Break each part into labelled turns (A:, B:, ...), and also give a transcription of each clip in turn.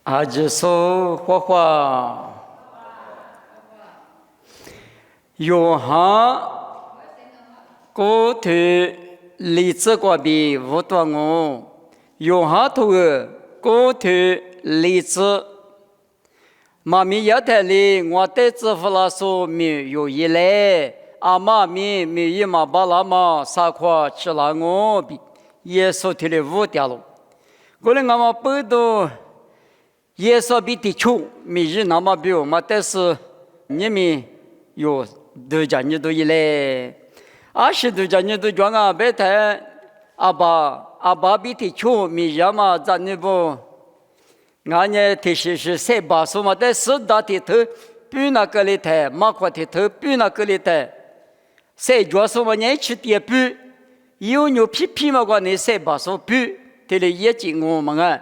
A: 阿吉说花花，有哈过头荔枝瓜比无多我，有哈头个过头荔枝，妈咪要台里我带支付了说没有一来，阿妈咪没一嘛巴拉嘛啥块吃了我比，耶稣提了五条路，过来我们不都。耶稣比地球每日那么表嘛，但是你们有都讲你都一来，20多讲你都讲啊，别太阿爸比地球每日嘛，咱那不，俺呢提示是三把手嘛，但是大地头比那个里台，马块地头比那个里台，三脚手嘛，你去点比，有牛皮皮嘛个你三把手比，这里也进我们啊。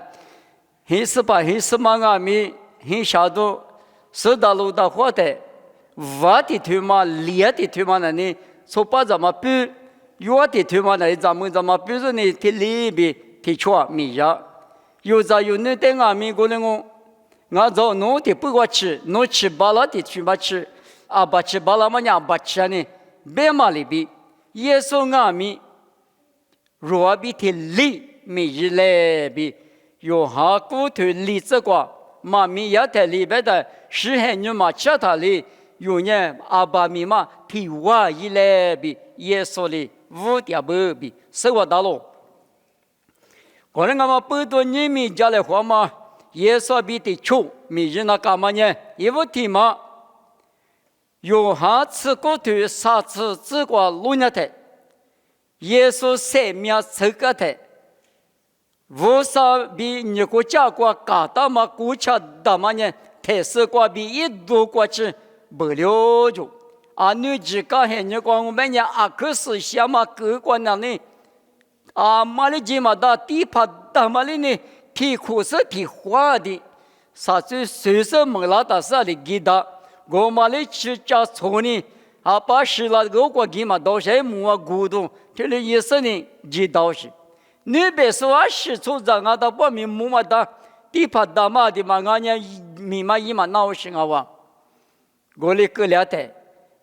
A: 很是把很是嘛阿米很下头，十大路的话的，我的腿嘛，烈的腿嘛那里，说把咱们比，弱的腿嘛那里咱们比如呢，提里边提错米呀，有在有那点阿米过来我找侬的不过吃，侬吃巴拉的去嘛吃，阿爸吃巴拉嘛伢爸吃呢，别嘛里边，耶稣阿米，弱比提里米日来比。有哈骨头荔枝瓜，妈咪也在里边的，是很牛嘛，吃它里有呢阿爸咪嘛，提我一来比耶稣里5条不比，是我大路。可能我们不多你们家的话嘛，耶稣比的穷，每日那干嘛呢？一无提嘛，有哈吃骨头啥吃这个路呢的，耶稣生命这个的。无啥比你国家国搞到嘛国家的嘛呢？台式国比一多国去不了就，女子讲很你讲我们呢阿克斯下嘛各国那里，马里基嘛的地盘的嘛里呢，提苦是提花的，啥子随时没拉的啥的给的，我马里去家村呢，把十拉个国给嘛到谁木啊古董，这里意思呢知道是。你别说啊，是出让啊，他不明木嘛的，地盘大嘛的嘛，俺家密码一嘛闹心啊哇！我哩个了的，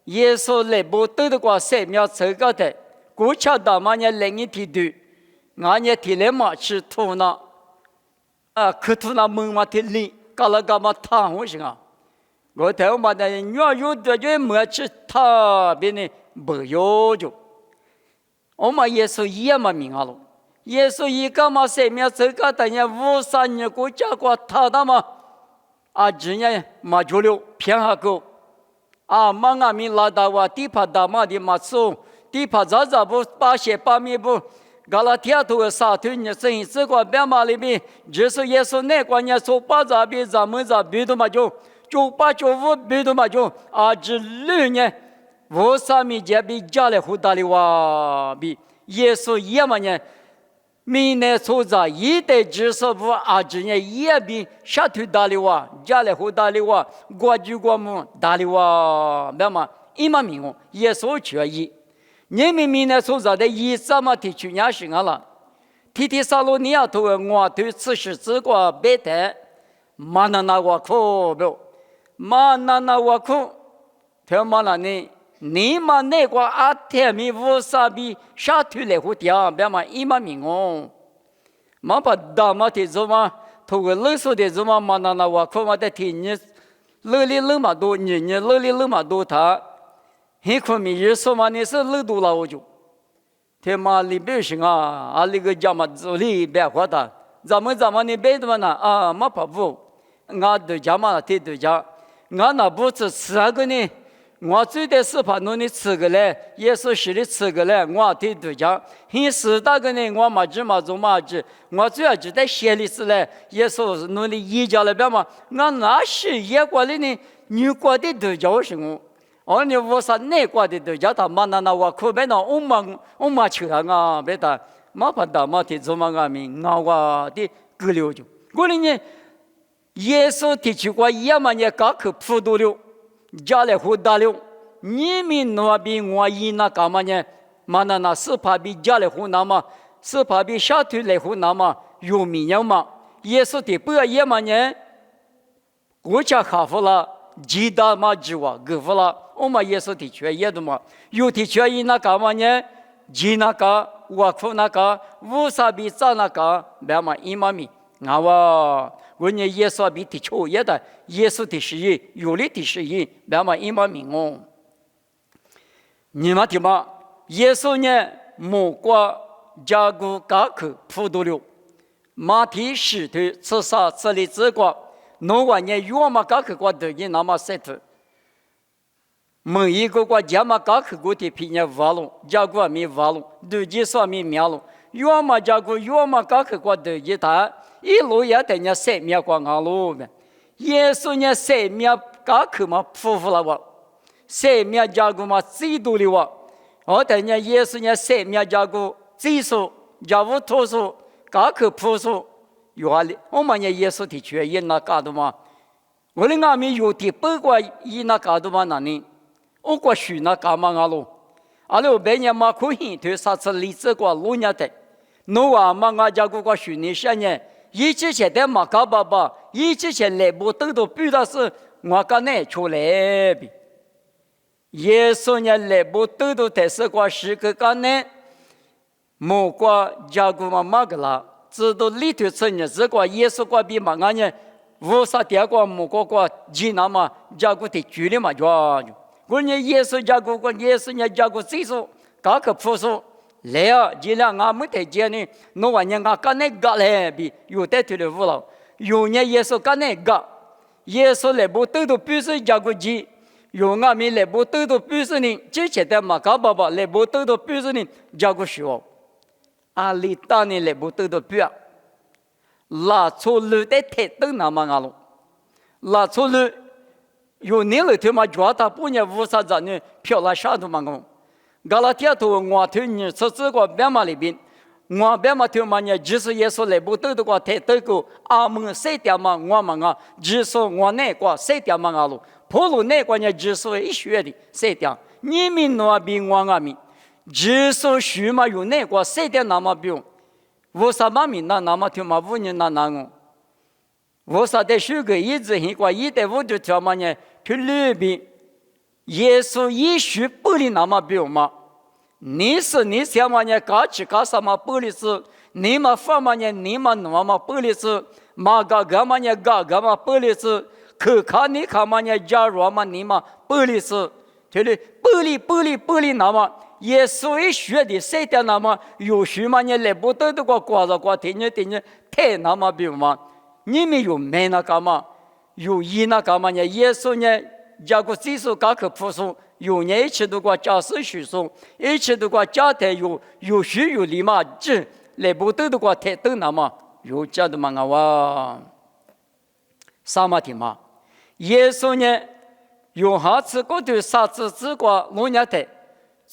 A: 耶稣来不得的话，生命这个的，国家大嘛呢，另一提的，俺家提来嘛去土那，可土那门嘛提里，搞了搞嘛烫好行啊！我台湾嘛的，鸟有的就没去他边呢，不有就，我嘛耶稣也嘛明啊喽。耶稣一个嘛生命这个等于53年国家国他的嘛，今年嘛就了偏下个，嘛阿米拉达哇地帕达嘛的嘛说，地帕咋不8米不，加拉提亚图沙土呢生意这个边嘛里边，就是耶稣那个呢说把这边咱们这边的嘛就98、95边的嘛就这6年53米这边加了胡大里哇比耶稣也嘛呢。明年出在一代知识部今年也比下头大的哇，家里后大的哇，国际国母大的哇，那么一嘛明哦，也所缺一。你们明年出在的一怎么提去年行了？提萨罗尼亚头我对此时这个白带，马那我苦不？马那我苦，他妈那呢？你嘛那个天米50比下头来胡掉，别嘛一嘛明哦，嘛把大嘛的做嘛，头个勒索的做嘛，嘛那我可嘛的听你勒里勒嘛多，你勒里勒嘛多他，很可米日说嘛你是勒多了我就，他嘛里边行啊，那个家嘛做里别花的，咱们你别的嘛那嘛怕不，俺的家嘛他的家，俺那不是吃个呢。我最的是怕侬你吃个嘞，也是实的吃个嘞，我对对讲，很实大个呢，我嘛只嘛做嘛只，我主要就在写历史嘞，也是侬的一家那边嘛，俺那是也过来呢，女国的对讲是我，你我说内国的对讲他妈那我可别那我嘛去啊，别的，嘛怕大嘛的做嘛阿明，我的格流就，过来呢，耶稣提起过也嘛也搞去普渡了。家里胡大了，你们那边我一那干嘛呢？嘛那是怕比家里胡那嘛，是怕比下头来胡那嘛，有名样嘛。耶稣的不也嘛呢？国家哈弗了，吉达马吉瓦格弗了，我们耶稣的确也的嘛，有的确伊那干嘛呢？吉那个瓦库那个乌萨比扎那个，别嘛伊玛米，我呢耶稣比的确也的，耶稣的是伊，有利的是伊，别嘛伊玛米哦。你们听嘛，耶稣呢莫过加古嘎克普多了，马蹄石头刺杀这里这个。侬话呢？有嘛搞去过的，你那么塞头。每一个国家嘛搞去过的，偏呢瓦隆，家国没瓦隆，对几上面苗隆。有嘛家国有嘛搞去过的，一路也等人塞面过俺路的。耶稣呢塞面搞去嘛夫妇了哇，塞面家国嘛最多的哇。我等人耶稣呢塞面家国最少，家务多少搞去夫妇。有啊哩，我们耶稣的确也那搞的嘛。我们阿弥有的不过伊那搞的嘛那呢？我过去那搞嘛阿喽。阿喽别人嘛可以对啥子例子过路伢的。侬话嘛阿家过去年些年，一之前的嘛搞爸爸，一之前来不都都比的是我个内出来比。耶稣呢来不都都但是过是个个呢，莫过家过嘛个啦。知道里头成日子过耶稣过比嘛俺呢，无啥点过莫过济南嘛，家国的距离嘛就，我呢耶稣家国耶稣呢家国最少，嘎个朴素，来啊，尽量俺没得见呢，侬话人家干那个嘞比有得头的无了，有呢耶稣干那个，耶稣来不都必须家国济，有俺们来不都必须呢，之前的嘛搞爸爸来不都必须呢家国学。阿里当年来不得的表，拉出路的太灯那么阿龙，拉出路有年了他妈抓他不年无啥子呢，漂拉啥都嘛讲，噶拉天头我头你吃这个边嘛里边，我边嘛头嘛呢，就是耶稣来不得的个太灯个阿门谁点嘛我嘛啊，就是我那个谁点嘛阿龙，普鲁那个呢就是一学的谁点，你们那边我阿们。就是许嘛有那个谁的那么表，我啥嘛名那么听嘛五年那个，我啥的许个一直很过，一代我就条嘛呢，去里边，耶稣一许不离那么表嘛，你想嘛呢，搞起搞什么不离是，你嘛放嘛呢，你嘛那么不离是，嘛搞嘛呢搞嘛不离是，可看你看嘛呢，假如嘛你嘛不离是，对的不离那么。耶稣一学的谁的那么有许嘛？你来不得的个挂着挂听你太那么表嘛？你们有没那干嘛？有一那干嘛呢？耶稣呢？加个技术搞个朴素，有人一起都过驾驶许送，一起都过家庭有许有礼嘛？这来不得的个太等那么有家的嘛哇？啥嘛的嘛？耶稣呢？有下次过对啥子只过老年的。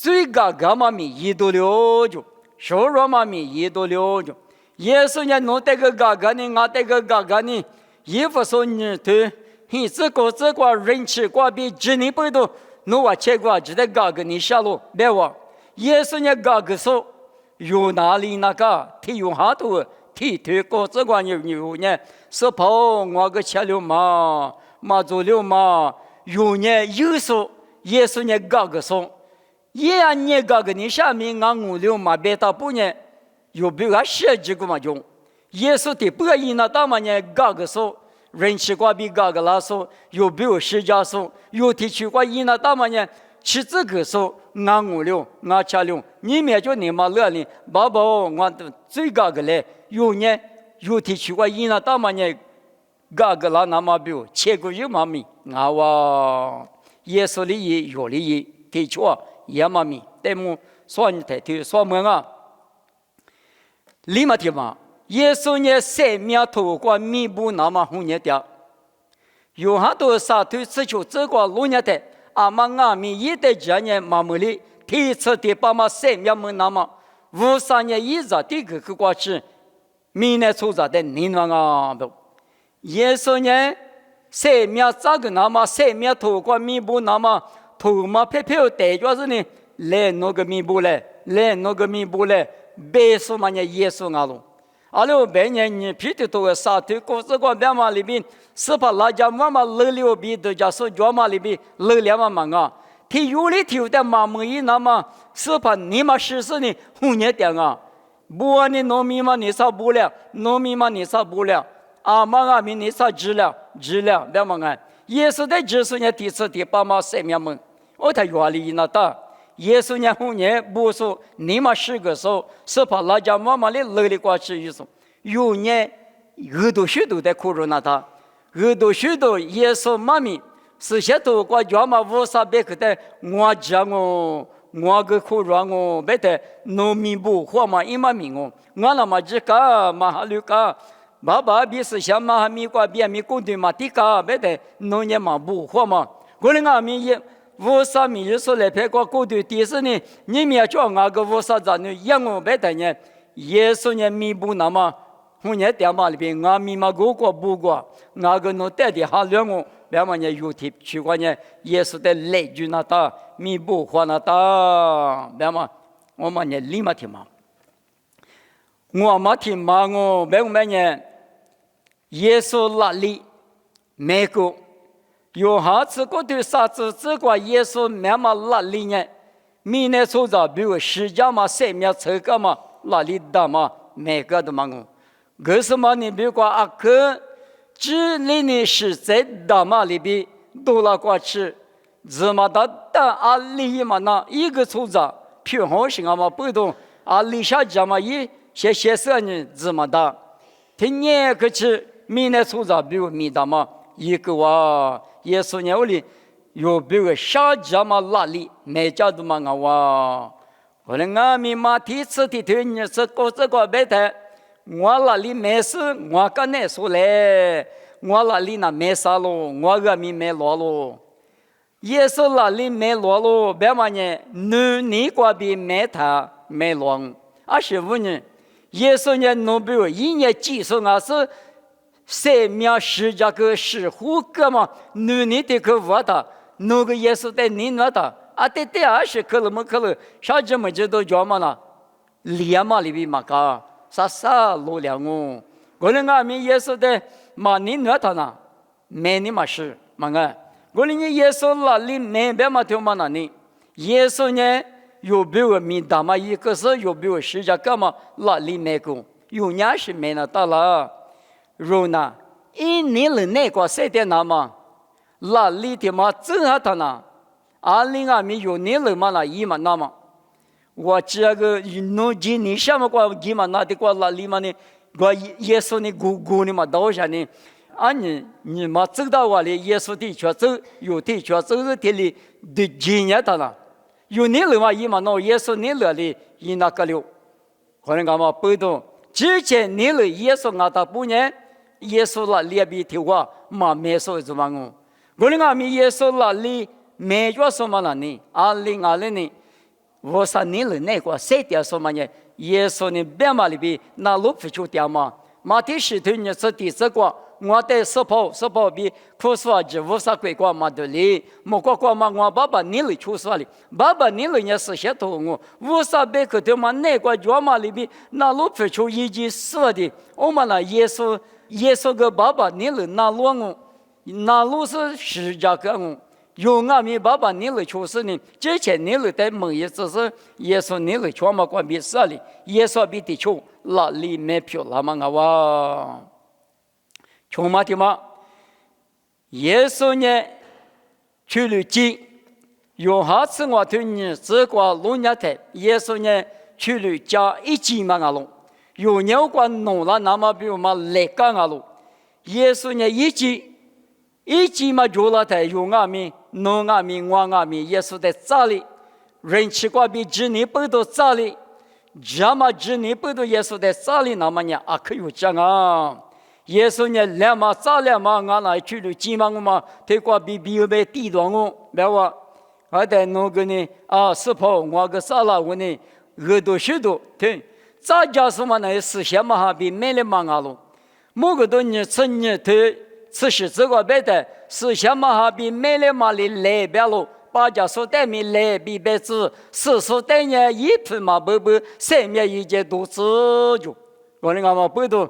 A: 最高个嘛咪一度了就，小罗嘛咪一度了就，耶稣呢弄这个嘎嘎呢，俺这个嘎嘎呢，衣服说你对，你这个人气过比几年不多，侬话结果就得嘎个你下路，别话，耶稣呢嘎个说，有哪里那个，他有下头，他推高这个有呢，是跑我个车了嘛，马走了嘛，有呢有说，耶稣呢嘎个说。也啊，你个你下面俺五六嘛别打不呢，有别个设计个嘛用，耶稣的不一那大嘛呢，个说人气过比个拉说，有别个世家说，有地区过一那大嘛呢，其这个说俺五六俺七六，你们就你嘛乐哩，宝宝我都最个嘞，有呢有地区过一那大嘛呢，个拉那么比，切个有嘛咪，俺哇耶稣的也有的也地区啊。也嘛咪，但么说你太头说么啊？立马听嘛，耶稣呢生命透过弥补那么红热的，有很多啥头只求这个路热的，阿妈阿咪一代家呢妈妈里，第一次的爸妈生命么那么，53年一直的个过去，明年出着的年啊不，耶稣呢生命这个那么生命透过弥补那么。头嘛飘飘带着是呢，来那个弥补嘞，来那个弥补嘞，别说嘛呢耶稣阿龙，阿六百年你皮的多个沙土过这个边嘛里边，是把拉家妈妈勒六比都叫说脚嘛里边勒两嘛嘛啊，提有里头的嘛么一那么是把你嘛实施呢红年点啊，不啊你农民嘛你啥不了，农民嘛你啥不了，啊嘛啊民你啥治了边嘛啊，耶稣的知识呢第四第八嘛生命门，我他原理那大。耶稣呢红年不说你嘛是个时候是把拉家妈妈的勒里过去一说，有年耳朵许多的苦肉那他，耳朵许多耶稣妈咪是些多过家嘛无啥别个的我讲哦，我个苦肉哦，别的农民不或嘛一嘛命哦，我那么这个嘛哈绿个。爸爸比是想嘛哈米过别米工队嘛地个别的农业嘛不或嘛，过来俺们也。无啥米日说来拍过过对第四呢，你们叫俺个无啥子呢？养我白的呢，耶稣呢弥补那么，红年点嘛里边，俺米嘛过过不过，俺个侬带的哈两我，别嘛呢有提去过呢，耶稣的累句那大弥补花那大，别嘛我们呢立马听嘛，我嘛听嘛我别我们呢，耶稣拉里美国。有哈次过对啥子这个耶稣慢慢拉里呢？明年出着比如十家嘛、三面车个嘛、拉里的嘛，每个都嘛我。可是嘛，你比如说阿克，这里呢是在大马里边多了过去，怎么的阿里嘛那一个出着，偏好型啊嘛不懂，阿里下家嘛一些色呢怎么的？听年个去明年出着比如米大嘛一个哇。耶稣呢，我哩有比如小家嘛拉里，每家都嘛我哇，可能俺们嘛第一次的头呢是搞这个白的，我拉里没事，我跟你说嘞，我拉里那没啥咯，我俺们没落咯，耶稣拉里没落咯，别嘛呢，你过比没他没落，25年，耶稣呢，侬比如一年计算啊是。生命是这个是胡个嘛？你的个我的，那个耶稣的你那的，啊对20克了么克了，啥子么子都叫嘛呢？连嘛里边嘛个，啥路量哦？我们俺们耶稣的嘛你那的呢？没你嘛是嘛个？我们耶稣那里没别嘛条嘛那呢？耶稣呢有比我们大嘛一个是有比我是这个嘛那里没个，有伢是没那到了。如那一年了那个谁的那么，那里的嘛正好他那，20米有年了嘛那一嘛那么，我这个农经你什么个一嘛那的个那里嘛呢，我耶稣的姑呢嘛到下呢，啊你嘛知道我的耶稣的确走有的确走是的里的经验他那，有年了嘛一嘛那耶稣年了的一那个了，可能干嘛不懂，之前年了耶稣俺他不呢。耶稣那里边听话，嘛没说什么我。我们俺们耶稣那里没说什么了呢？2020年，我3年了那个谁的什么呢？耶稣呢别嘛里边那路不出掉嘛。马第10头呢是第4个，我的十跑比苦说就无啥鬼过嘛的哩。莫过嘛我爸爸你了出说哩，爸爸你了也是些头我，无啥别个的嘛那个脚嘛里边那路不出已经说的，我们那耶稣个爸爸你了那路我，那路是这个我，有俺们爸爸你了出事呢，之前你了在梦也只是耶稣你了全嘛关闭事哩，耶稣比地球那里没票了嘛我哇，穷嘛的嘛，耶稣呢去了经，有下次我对你这个路年台，耶稣呢去了加1斤嘛我弄。有鸟关弄了，那么比如嘛来干啊喽？耶稣呢一季嘛就了在有俺们弄俺们我俺们耶稣在这里，人吃过比只你不都这里，这么只你不都耶稣在这里，那么呢啊可有讲啊？耶稣呢两嘛这两嘛俺来去了几嘛我嘛，他过比被地段我，别话，还得弄个呢啊是跑我个啥了我呢耳朵许多听。咱家什么呢？是些嘛哈比没了嘛啊喽，某个多年成年头吃是这个别的，是些嘛哈比没了嘛里来别喽，把家说带米来比别子，是说带呢一盆嘛不3面一件都自就，我们阿不都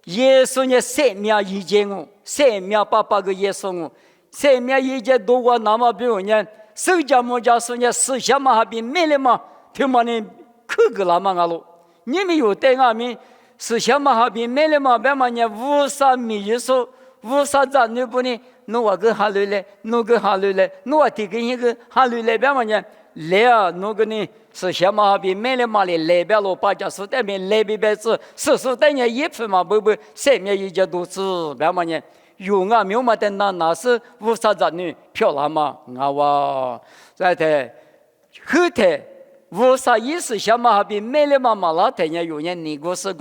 A: 耶稣呢生命意见我，生命爸爸个耶稣我，生命意见多过那么比如呢，手家么家说呢思想嘛还比没了嘛，他妈呢可个那么阿罗，你们有对阿们思想嘛还比没了嘛，别嘛呢无啥米耶稣，无啥子你不呢？侬话个哈路嘞，侬个哈路嘞，侬话提个一个哈路嘞，别嘛呢？来啊，侬个呢？是什么比没了嘛哩？来边路把家说对面来边边子，是等下一分嘛不，上面一家都是别嘛呢？有啊，没有嘛的那是无啥子女漂亮嘛？哇，在的后头无啥意思，什么比没了嘛嘛？那等下有人你过是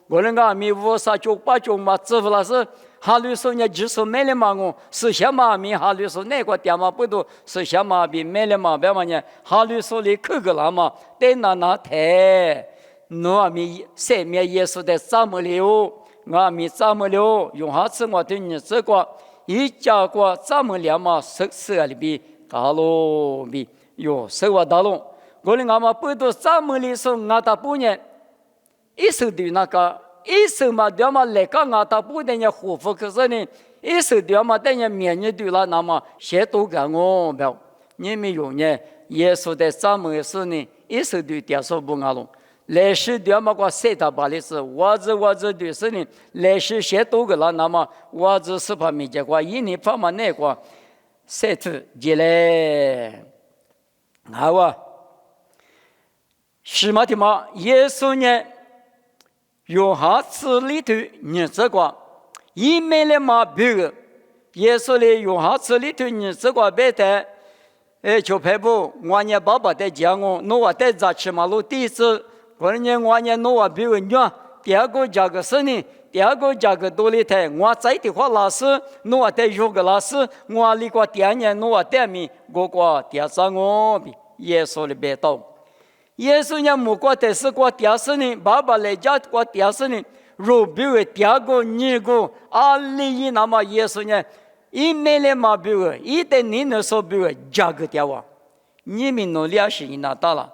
A: 我那个没无啥就把就嘛，只不过是。哈律说呢，就是没了嘛我，是什么咪哈律说那个点嘛不多，是什么比没了嘛别嘛呢？哈律说里去个了嘛，但那太，我咪生命耶稣的怎么了？我咪怎么了？用下次我对你这个一家个怎么了嘛？是里边搞咯咪哟，是我打龙，我哩我嘛不多怎么里说我打不呢？一手对那个。一手嘛，对嘛，来个啊，他不等于护肤，可是呢，一手对嘛，等于免疫对了，那么谁都干我不，你们用呢？耶稣的怎么是呢？一手对点说不阿龙，来世对嘛个谁他把的是，我这对是呢，来世谁都个了，那么我这是怕没结果，一年怕嘛那个，谁土进来，好啊，是嘛的嘛，耶稣呢？有哈子里头日子过，一没了嘛别个，耶稣嘞有哈子里头日子过别的，就排不，我呢爸爸在讲我，侬话在咋吃马路第一次，我呢侬话别个娘，第二个价格是呢，第二个价格多里头，我在的话老师，侬话在有个老师，我里个第二年侬话在咪，我个第三我比耶稣的别到。耶稣呢，没过的是过第二十年，爸爸来家过第二十年，若比为第二个、二个、21那么耶稣呢，一没了嘛比为，一旦你能说比为价格掉啊，你们努力是拿到了。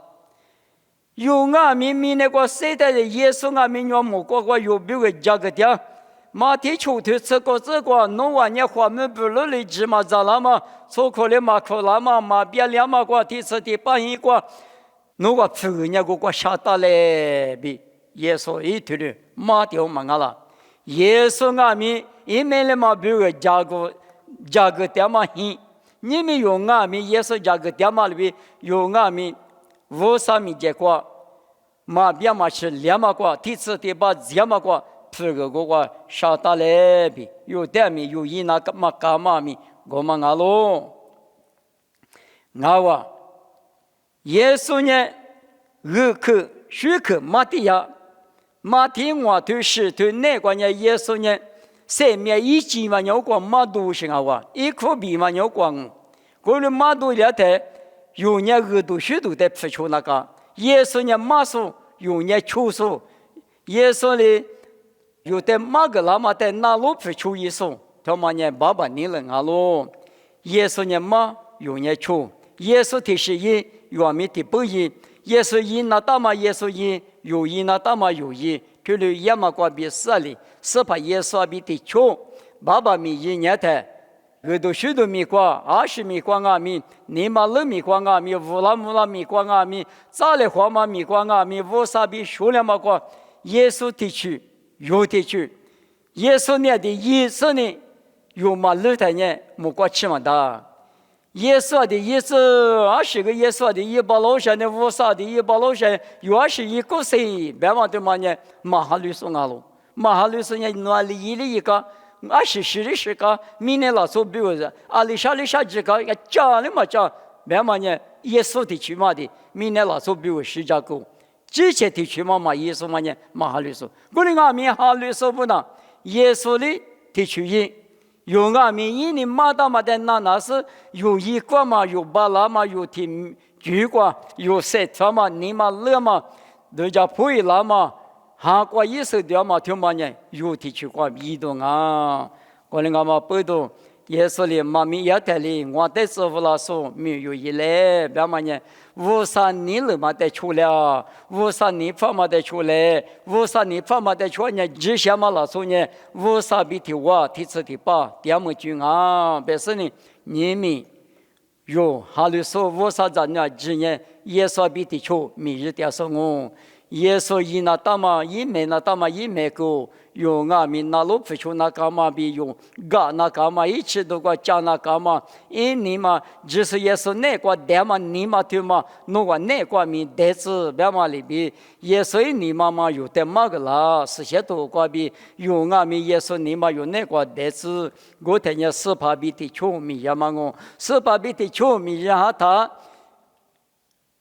A: 有啊，明那个时代的耶稣啊，明年没过有比为价格掉，马蹄秋头这个，农话呢花门不落来芝麻咋了嘛，错可了马可了嘛，马别了嘛个第四第八一个。侬个夫人家个下达来比耶稣一头的马掉嘛了，耶稣阿弥一没了嘛，比如价格点嘛hin，你们用阿弥耶稣价格点嘛里边用阿弥无啥米结果，马边嘛是两嘛个，第四第八两嘛个，夫人个下达来比有点米有一那个嘛干嘛米我嘛阿喽，阿哇。耶稣呢，二口、虚口、马蹄呀，马蹄我头石头那个呢？耶稣呢，上面一斤嘛有光马肚上啊哇，一颗皮嘛有光，过了马肚里头有呢耳朵、许多的皮球那个。耶稣呢马手有呢球手，耶稣呢有的马个喇嘛的那路皮球一手，他妈呢爸爸你了啊喽。耶稣呢马有呢球，耶稣提示一。原面的不义，耶稣一那大嘛耶稣一，有一那大嘛有一，就了也嘛关比死里，是怕耶稣比的穷，爸爸米一年的，有的许多米光，20米光啊米，你嘛2米光啊米，5拉米光啊米，咋来花嘛米光啊米，5比数量嘛光，耶稣地区有地区，耶稣呢的意思呢，有嘛6台呢，没过去嘛的。耶稣的意思，20个耶稣的160的50的160，有21个谁？别忘对嘛呢？马哈律说阿罗，马哈律说呢，那里一个，20个，明年老说比如说，里下几个，也讲了嘛讲，别嘛呢？耶稣的去嘛的，明年老说比如10家个，之前的去嘛耶稣嘛呢？马哈律说，我的阿弥哈律说不能，耶稣的地区因。有啊，民意你马达嘛的那是有一个嘛，有巴拉嘛，有天主个，有塞特嘛，你嘛乐嘛，人家不会拉嘛，韩国意思的嘛，听嘛呢，有地区个移动啊，我们阿嘛不懂，耶稣里妈咪也带领我的师傅老说没有一来，别嘛呢，53年了嘛得出了，53年发嘛得出来，53年发嘛得出呢，之前嘛老说呢，53比提我提次提八，第二么句啊，别是呢，你们有哈里说53咱呢，之前耶稣比提出每日点说我。耶稣一那大嘛，一没那大嘛，一没够，有俺们那路不出那干嘛比有，嘎那干嘛一起都个讲那干嘛，因你嘛，就是耶稣那个点嘛，你嘛对嘛，那个那个米袋子别嘛里边，耶稣你妈妈有点嘛个啦，是些都个比有俺们耶稣你嘛有那个袋子，我听见四怕比的球迷呀嘛我，四怕比的球迷呀他，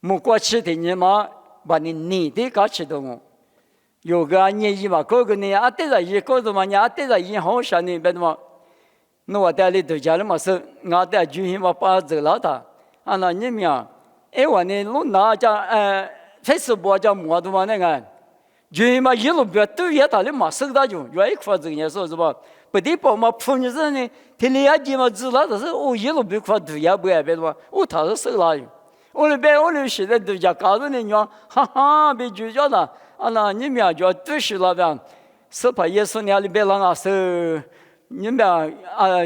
A: 没过去的你嘛。把你的搞起动哦，有个年纪嘛，个个呢，对着一个子嘛，对着一好像呢，别的嘛，那我带里头家里嘛是，我带军人嘛把走了的，那你们啊，我呢路拿家Facebook家摸的嘛那个，军人嘛一路别都也打的嘛手打就，原一块这个说是吧？不得把嘛碰你这呢，天里眼睛嘛知道的是，我一路别块都也不爱别的嘛，我他是手拉的。我那边我那现在都家搞着呢，你讲哈哈，被拒绝了。那你们就都是那边，是把耶稣那里边那个是，你们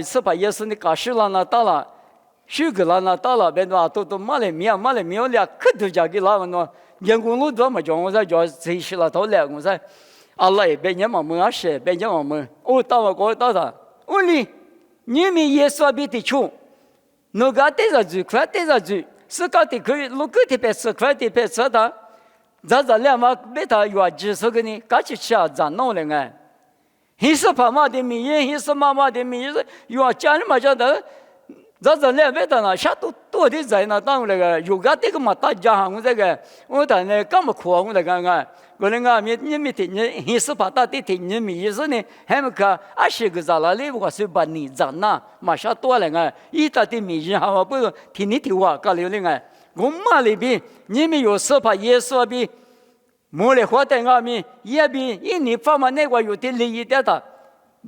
A: 是把耶稣的搞事了那到了，许个了那到了，别的都马来面了，可都家给那个呢，员工路多嘛讲，我说叫谁是了都来，我说，Allah别人嘛没事，别人嘛没，我到我到他，我哩，你们耶稣别的穷，那个对着住，快对着住。是搞的可以，如果的别吃，快的别吃的，咱两嘛别他有几十个呢，搞起吃啊，咱弄了哎。还是爸妈的名义，还是妈妈的名义，有家里嘛叫的，咱两别他那下多的在那当那个，有个这个嘛大家行我这个，我当那干嘛苦啊我这个哎，我那个你们听你还是把大的听你们意思呢，还没看20个咋了嘞？我说把你咱那马上多了哎，一大的名义哈嘛不听你听话搞了嘞哎，我妈里边你们有时把耶稣比。莫来活在外面，也比印尼方面那个有点利益的，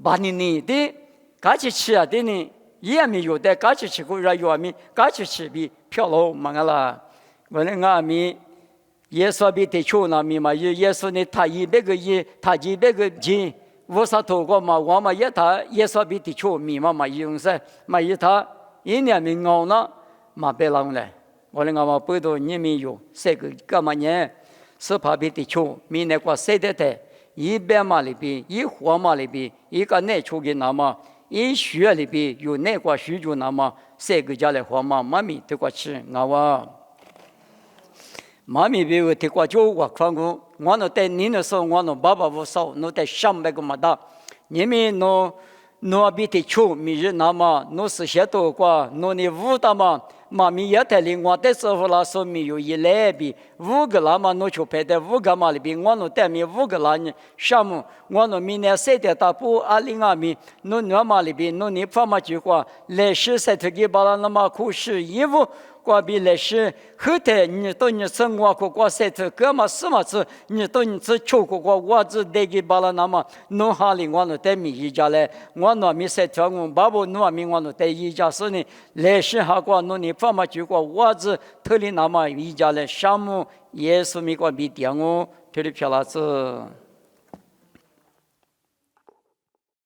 A: 把你的搞起吃啊的呢，也没有的搞起吃过来外面搞起吃比漂亮嘛个啦。我那外面耶稣比的穷那面嘛，耶稣呢他100个亿，他200个斤，50头个嘛，我嘛也他耶稣比的穷面嘛用噻，嘛也他1年没熬了，嘛别浪来。我那嘛不多你没有这个干嘛呢？是怕别的穷，明年过谁的台？100码里边，1货码里边，一个内出的那么，1学里边有内过需求那么，3个家来货码，妈咪得过吃，我妈咪别我得过就我看过，我那带你那时候我那爸爸我少，那带300个嘛的，你们那别的穷，明日那么那是些多过，那你5的嘛。妈咪也带领我的师傅老师没有一来比5个啦嘛，我就排在5个嘛里边，我那带面5个啦呢，项目我那明年3点大补20米，那嘛里边，你发嘛就话来时才推给把那么苦是衣服。过比来时后台你到你生活过赛头干嘛什么子你到你只求过我只带给巴拉那么弄好了我那带米一家来我那米赛头我爸爸那米我那带一家是呢来时哈过那你爸妈就过我只头里那么一家来项目耶稣米过比点我头里漂拉子。